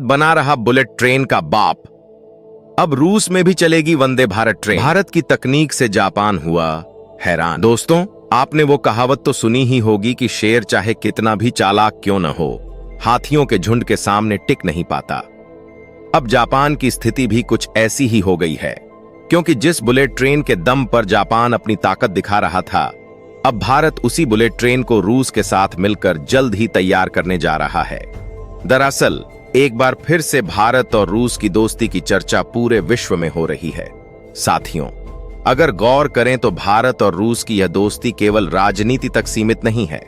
बना रहा bullet train का बाप। अब रूस में भी चलेगी वंदे भारत ट्रेन। भारत की तकनीक से जापान हुआ हैरान। दोस्तों, आपने वो कहावत तो सुनी ही होगी कि शेर चाहे कितना भी चालाक क्यों न हो, हाथियों के झुंड के सामने टिक नहीं पाता। अब जापान की स्थिति भी कुछ ऐसी ही हो गई है, क्योंकि जिस बुलेट ट्रेन के दम पर जापान अपनी ताकत दिखा रहा था, अब भारत उसी बुलेट ट्रेन को रूस के साथ मिलकर जल्द ही तैयार करने जा रहा है। दरअसल एक बार फिर से भारत और रूस की दोस्ती की चर्चा पूरे विश्व में हो रही है। साथियों, अगर गौर करें तो भारत और रूस की यह दोस्ती केवल राजनीति तक सीमित नहीं है,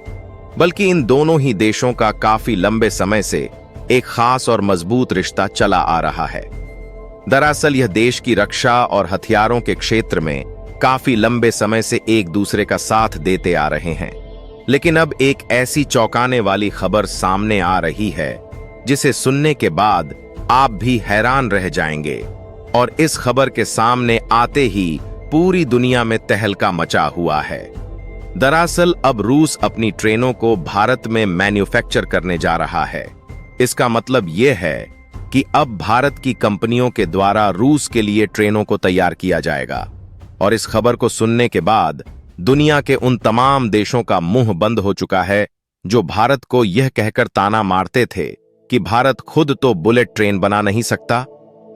बल्कि इन दोनों ही देशों का काफी लंबे समय से एक खास और मजबूत रिश्ता चला आ रहा है। दरअसल यह देश की रक्षा और हथियारों के क्षेत्र में काफी लंबे समय से एक दूसरे का साथ देते आ रहे हैं। लेकिन अब एक ऐसी चौंकाने वाली खबर सामने आ रही है जिसे सुनने के बाद आप भी हैरान रह जाएंगे, और इस खबर के सामने आते ही पूरी दुनिया में तहलका मचा हुआ है। दरअसल अब रूस अपनी ट्रेनों को भारत में मैन्युफैक्चर करने जा रहा है। इसका मतलब यह है कि अब भारत की कंपनियों के द्वारा रूस के लिए ट्रेनों को तैयार किया जाएगा। और इस खबर को सुनने के बाद दुनिया के उन तमाम देशों का मुंह बंद हो चुका है जो भारत को यह कहकर ताना मारते थे कि भारत खुद तो बुलेट ट्रेन बना नहीं सकता,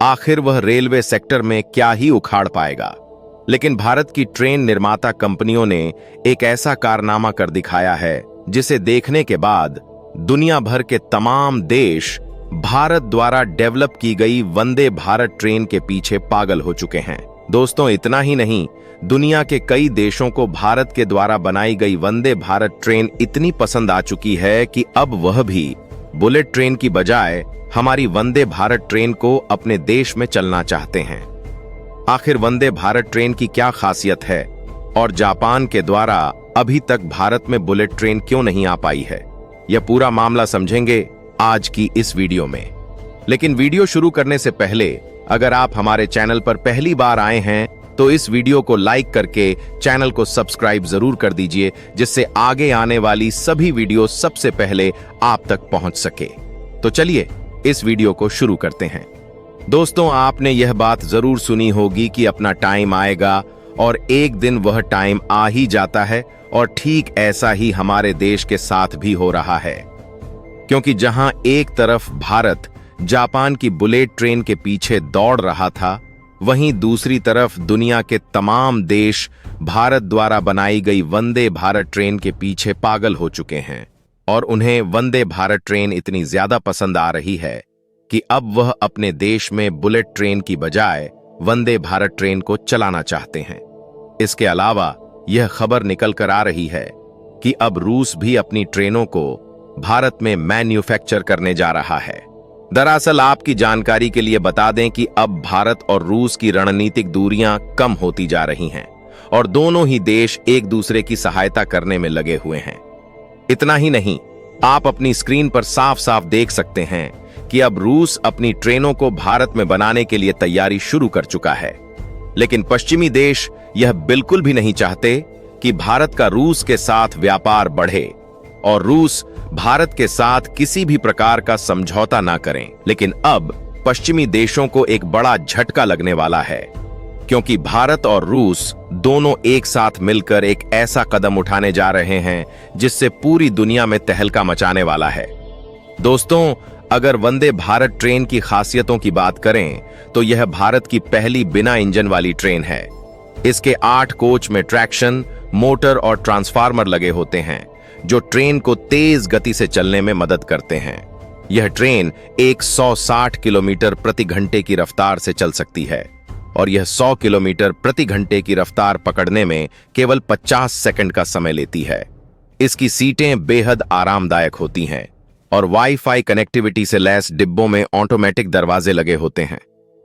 आखिर वह रेलवे सेक्टर में क्या ही उखाड़ पाएगा। लेकिन भारत की ट्रेन निर्माता कंपनियों ने एक ऐसा कारनामा कर दिखाया है जिसे देखने के बाद दुनिया भर के तमाम देश भारत द्वारा डेवलप की गई वंदे भारत ट्रेन के पीछे पागल हो चुके हैं। दोस्तों, इतना ही नहीं, दुनिया के कई देशों को भारत के द्वारा बनाई गई वंदे भारत ट्रेन इतनी पसंद आ चुकी है कि अब वह भी बुलेट ट्रेन की बजाय हमारी वंदे भारत ट्रेन को अपने देश में चलना चाहते हैं। आखिर वंदे भारत ट्रेन की क्या खासियत है और जापान के द्वारा अभी तक भारत में बुलेट ट्रेन क्यों नहीं आ पाई है, यह पूरा मामला समझेंगे आज की इस वीडियो में। लेकिन वीडियो शुरू करने से पहले अगर आप हमारे चैनल पर पहली बार आए हैं तो इस वीडियो को लाइक करके चैनल को सब्सक्राइब जरूर कर दीजिए, जिससे आगे आने वाली सभी वीडियो सबसे पहले आप तक पहुंच सके। तो चलिए इस वीडियो को शुरू करते हैं। दोस्तों, आपने यह बात जरूर सुनी होगी कि अपना टाइम आएगा, और एक दिन वह टाइम आ ही जाता है, और ठीक ऐसा ही हमारे देश के साथ भी हो रहा है। क्योंकि जहां एक तरफ भारत जापान की बुलेट ट्रेन के पीछे दौड़ रहा था, वहीं दूसरी तरफ दुनिया के तमाम देश भारत द्वारा बनाई गई वंदे भारत ट्रेन के पीछे पागल हो चुके हैं, और उन्हें वंदे भारत ट्रेन इतनी ज्यादा पसंद आ रही है कि अब वह अपने देश में बुलेट ट्रेन की बजाय वंदे भारत ट्रेन को चलाना चाहते हैं। इसके अलावा यह खबर निकल कर आ रही है कि अब रूस भी अपनी ट्रेनों को भारत में मैन्युफैक्चर करने जा रहा है। दरअसल आपकी जानकारी के लिए बता दें कि अब भारत और रूस की रणनीतिक दूरियां कम होती जा रही हैं, और दोनों ही देश एक दूसरे की सहायता करने में लगे हुए हैं। इतना ही नहीं, आप अपनी स्क्रीन पर साफ साफ देख सकते हैं कि अब रूस अपनी ट्रेनों को भारत में बनाने के लिए तैयारी शुरू कर चुका है। लेकिन पश्चिमी देश यह बिल्कुल भी नहीं चाहते कि भारत का रूस के साथ व्यापार बढ़े और रूस भारत के साथ किसी भी प्रकार का समझौता ना करें। लेकिन अब पश्चिमी देशों को एक बड़ा झटका लगने वाला है, क्योंकि भारत और रूस दोनों एक साथ मिलकर एक ऐसा कदम उठाने जा रहे हैं जिससे पूरी दुनिया में तहलका मचाने वाला है। दोस्तों, अगर वंदे भारत ट्रेन की खासियतों की बात करें तो यह भारत की पहली बिना इंजन वाली ट्रेन है। इसके 8 कोच में ट्रैक्शन, मोटर और ट्रांसफार्मर लगे होते हैं, जो ट्रेन को तेज गति से चलने में मदद करते हैं। यह ट्रेन 160 किलोमीटर प्रति घंटे की रफ्तार से चल सकती है, और यह 100 किलोमीटर प्रति घंटे की रफ्तार पकड़ने में केवल 50 सेकंड का समय लेती है। इसकी सीटें बेहद आरामदायक होती हैं, और वाईफाई कनेक्टिविटी से लैस डिब्बों में ऑटोमेटिक दरवाजे लगे होते हैं।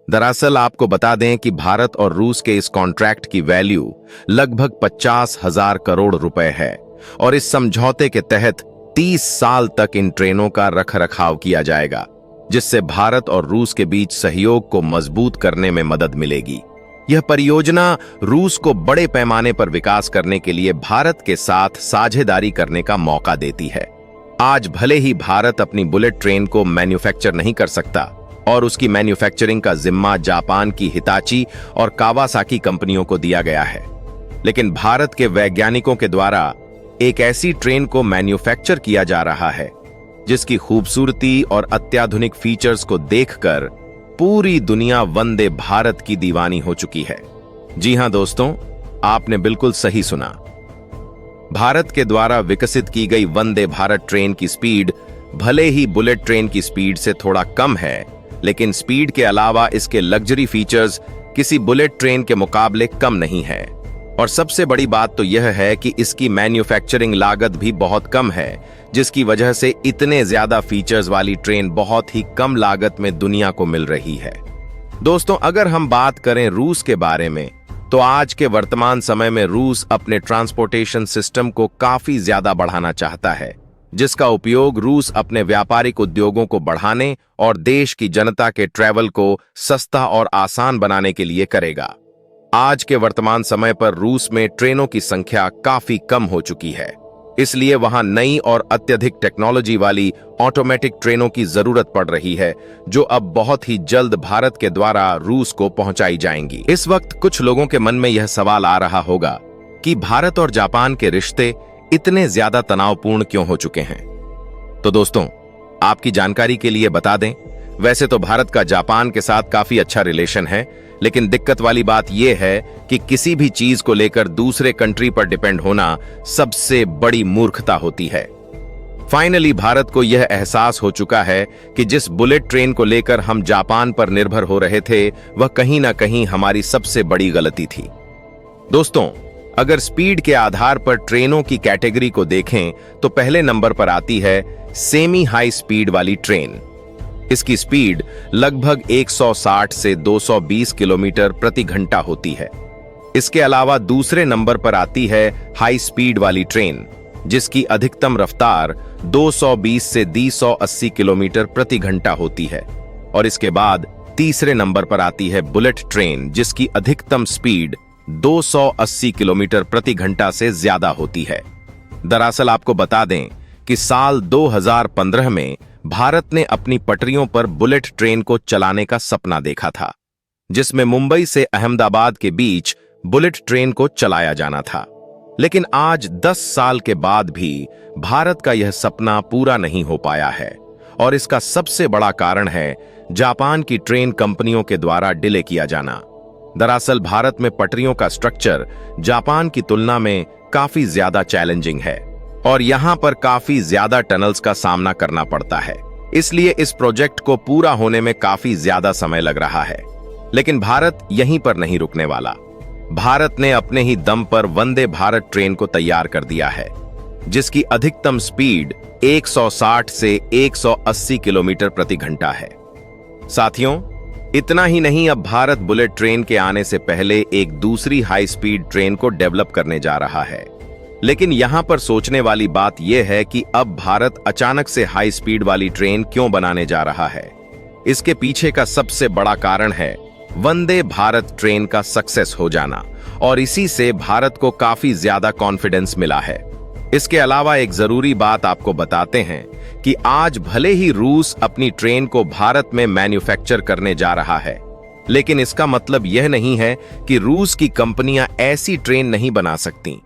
दरअसल आपको बता दें कि भारत और रूस के इस कॉन्ट्रैक्ट की वैल्यू लगभग 50,000 करोड़ रुपए है, और इस समझौते के तहत 30 साल तक इन ट्रेनों का रखरखाव किया जाएगा, जिससे भारत और रूस के बीच सहयोग को मजबूत करने में मदद मिलेगी। यह परियोजना रूस को बड़े पैमाने पर विकास करने के लिए भारत के साथ साझेदारी करने का मौका देती है। आज भले ही भारत अपनी बुलेट ट्रेन को मैन्युफैक्चर नहीं कर सकता और उसकी मैन्युफैक्चरिंग का जिम्मा जापान की हिताची और कावासाकी कंपनियों को दिया गया है, लेकिन भारत के वैज्ञानिकों के द्वारा एक ऐसी ट्रेन को मैन्युफैक्चर किया जा रहा है जिसकी खूबसूरती और अत्याधुनिक फीचर्स को देखकर पूरी दुनिया वंदे भारत की दीवानी हो चुकी है। जी हां दोस्तों, आपने बिल्कुल सही सुना। भारत के द्वारा विकसित की गई वंदे भारत ट्रेन की स्पीड भले ही बुलेट ट्रेन की स्पीड से थोड़ा कम है, लेकिन स्पीड के अलावा इसके लग्जरी फीचर्स किसी बुलेट ट्रेन के मुकाबले कम नहीं है। और सबसे बड़ी बात तो यह है कि इसकी मैन्युफैक्चरिंग लागत भी बहुत कम है, जिसकी वजह से इतने ज्यादा फीचर्स वाली ट्रेन बहुत ही कम लागत में दुनिया को मिल रही है। दोस्तों, अगर हम बात करें रूस के बारे में, तो आज के वर्तमान समय में रूस अपने ट्रांसपोर्टेशन सिस्टम को काफी ज्यादा बढ़ाना चाहता है, जिसका उपयोग रूस अपने व्यापारिक उद्योगों को बढ़ाने और देश की जनता के ट्रैवल को सस्ता और आसान बनाने के लिए करेगा। आज के वर्तमान समय पर रूस में ट्रेनों की संख्या काफी कम हो चुकी है, इसलिए वहां नई और अत्यधिक टेक्नोलॉजी वाली ऑटोमेटिक ट्रेनों की जरूरत पड़ रही है, जो अब बहुत ही जल्द भारत के द्वारा रूस को पहुंचाई जाएंगी। इस वक्त कुछ लोगों के मन में यह सवाल आ रहा होगा कि भारत और जापान के रिश्ते इतने ज्यादा तनावपूर्ण क्यों हो चुके हैं। तो दोस्तों, आपकी जानकारी के लिए बता दें, वैसे तो भारत का जापान के साथ काफी अच्छा रिलेशन है, लेकिन दिक्कत वाली बात यह है कि किसी भी चीज को लेकर दूसरे कंट्री पर डिपेंड होना सबसे बड़ी मूर्खता होती है। फाइनली भारत को यह एहसास हो चुका है कि जिस बुलेट ट्रेन को लेकर हम जापान पर निर्भर हो रहे थे, वह कहीं ना कहीं हमारी सबसे बड़ी गलती थी। दोस्तों, अगर स्पीड के आधार पर ट्रेनों की कैटेगरी को देखें तो पहले नंबर पर आती है सेमी हाई स्पीड वाली ट्रेन। इसकी स्पीड लगभग 160 से 220 किलोमीटर प्रति घंटा होती है। इसके अलावा दूसरे नंबर पर आती है हाई स्पीड वाली ट्रेन, जिसकी अधिकतम रफ्तार 220 से 280 किलोमीटर प्रति घंटा होती है। और इसके बाद तीसरे नंबर पर आती है बुलेट ट्रेन, जिसकी अधिकतम स्पीड 280 किलोमीटर प्रति घंटा से ज्यादा होती है। दरअसल आपको बता दें कि साल 2015 में भारत ने अपनी पटरियों पर बुलेट ट्रेन को चलाने का सपना देखा था, जिसमें मुंबई से अहमदाबाद के बीच बुलेट ट्रेन को चलाया जाना था। लेकिन आज 10 साल के बाद भी भारत का यह सपना पूरा नहीं हो पाया है, और इसका सबसे बड़ा कारण है जापान की ट्रेन कंपनियों के द्वारा डिले किया जाना। दरअसल भारत में पटरियों का स्ट्रक्चर जापान की तुलना में काफी ज्यादा चैलेंजिंग है, और यहां पर काफी ज्यादा टनल्स का सामना करना पड़ता है। इसलिए इस प्रोजेक्ट को पूरा होने में काफी ज्यादा समय लग रहा है। लेकिन भारत यहीं पर नहीं रुकने वाला। भारत ने अपने ही दम पर वंदे भारत ट्रेन को तैयार कर दिया है, जिसकी अधिकतम स्पीड 160 से 180 किलोमीटर प्रति घंटा है। साथियों, इतना ही नहीं, अब भारत बुलेट ट्रेन के आने से पहले एक दूसरी हाई स्पीड ट्रेन को डेवलप करने जा रहा है। लेकिन यहां पर सोचने वाली बात यह है कि अब भारत अचानक से हाई स्पीड वाली ट्रेन क्यों बनाने जा रहा है। इसके पीछे का सबसे बड़ा कारण है वंदे भारत ट्रेन का सक्सेस हो जाना, और इसी से भारत को काफी ज्यादा कॉन्फिडेंस मिला है। इसके अलावा एक जरूरी बात आपको बताते हैं कि आज भले ही रूस अपनी ट्रेन को भारत में मैन्युफैक्चर करने जा रहा है, लेकिन इसका मतलब यह नहीं है कि रूस की कंपनियां ऐसी ट्रेन नहीं बना सकती,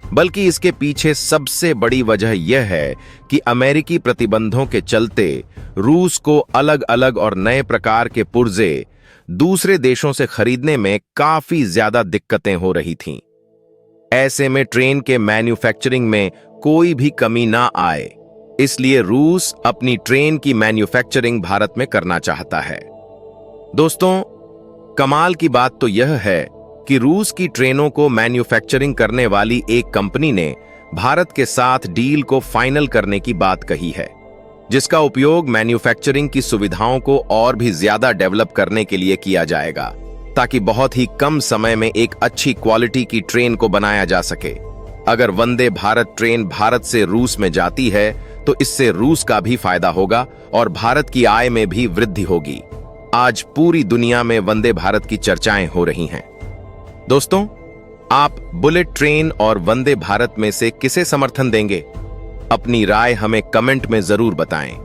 बल्कि इसके पीछे सबसे बड़ी वजह यह है कि अमेरिकी प्रतिबंधों के चलते रूस को अलग अलग और नए प्रकार के पुर्जे दूसरे देशों से खरीदने में काफी ज्यादा दिक्कतें हो रही थीं। ऐसे में ट्रेन के मैन्युफैक्चरिंग में कोई भी कमी ना आए, इसलिए रूस अपनी ट्रेन की मैन्युफैक्चरिंग भारत में करना चाहता है। दोस्तों, कमाल की बात तो यह है कि रूस की ट्रेनों को मैन्युफैक्चरिंग करने वाली एक कंपनी ने भारत के साथ डील को फाइनल करने की बात कही है, जिसका उपयोग मैन्युफैक्चरिंग की सुविधाओं को और भी ज्यादा डेवलप करने के लिए किया जाएगा, ताकि बहुत ही कम समय में एक अच्छी क्वालिटी की ट्रेन को बनाया जा सके। अगर वंदे भारत ट्रेन भारत से रूस में जाती है तो इससे रूस का भी फायदा होगा और भारत की आय में भी वृद्धि होगी। आज पूरी दुनिया में वंदे भारत की चर्चाएं हो रही हैं। दोस्तों, आप बुलेट ट्रेन और वंदे भारत में से किसे समर्थन देंगे? अपनी राय हमें कमेंट में जरूर बताएं।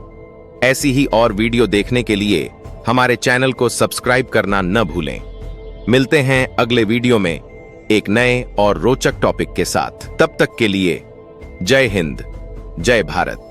ऐसी ही और वीडियो देखने के लिए हमारे चैनल को सब्सक्राइब करना न भूलें। मिलते हैं अगले वीडियो में एक नए और रोचक टॉपिक के साथ। तब तक के लिए जय हिंद, जय भारत।